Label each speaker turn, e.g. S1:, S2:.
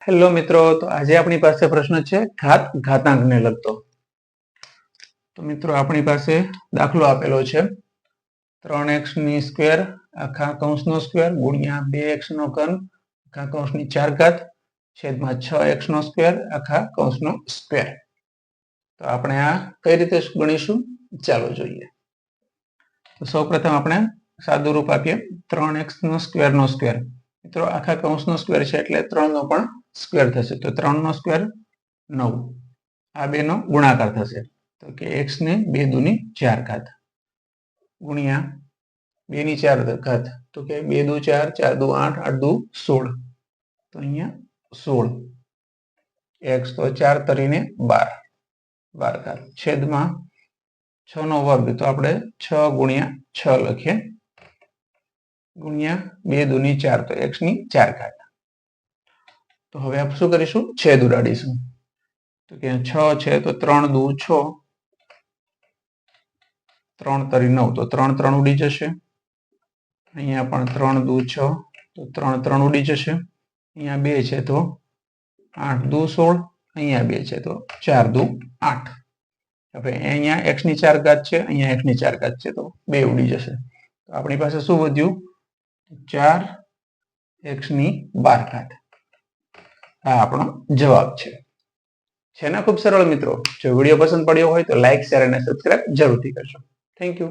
S1: Hello મિત્રો, તો આજે આપણી પાસે પ્રશ્ન છે ઘાતાંકને લગતો. તો મિત્રો આપણી પાસે દાખલો આપેલો છે 3x ની સ્ક્વેર આખા કૌંસનો સ્ક્વેર ગુણ્યા 2x નો ઘન આખા કૌંસની 4 ઘાત છેદમાં 6x નો સ્ક્વેર આખા કૌંસનો સ્ક્વેર. તો આપણે આ કઈ રીતે ગણીશું ચાલો જોઈએ. તો સૌપ્રથમ આપણે સાદું રૂપ આપીએ 3x નો સ્ક્વેર મિત્રો આખા કૌંસનો સ્ક્વેર છે એટલે 3 નો પણ સ્ક્વેર થશે. તો 3 નો સ્ક્વેર 9, આ બે નો ગુણાકાર થશે તો કે x ને 2 દુની 4 ઘાત ગુણ્યા 2 ની 4 ઘાત તો કે 2 દુ 4, 4 દુ 8, 8 દુ 16, તો અહીંયા 16 x તો 4 તરીને 12 ઘાત છેદમાં 6 નો વર્ગ તો આપણે 6 ગુણ્યા 6 લખીએ ગુણ્યા 2 દુની 4 તો x ની 4 ઘાત. તો હવે આપણે શું કરીશું છેદ ઉડાડીશું તો કે 6 છે તો 3 દુ 6, 3 તરી 9 તો 3 3 ઉડી જશે. અહીંયા પણ 3 દુ 6 તો 3 3 ઉડી જશે. અહીંયા 2 છે તો 8 દુ 16, અહીંયા 2 છે તો 4 દુ 8. હવે અહીંયા x ની 4 ઘાત છે, અહીંયા x ની 4 ઘાત છે તો 2 ઉડી જશે. તો આપણી પાસે શું વધ્યું 4x ની 12 ઘાત. આ આપણો જવાબ છે ને ખૂબ સરળ મિત્રો. જો વિડીયો પસંદ પડ્યો હોય તો લાઈક શેર અને સબસ્ક્રાઇબ જરૂરથી કરજો. Thank you.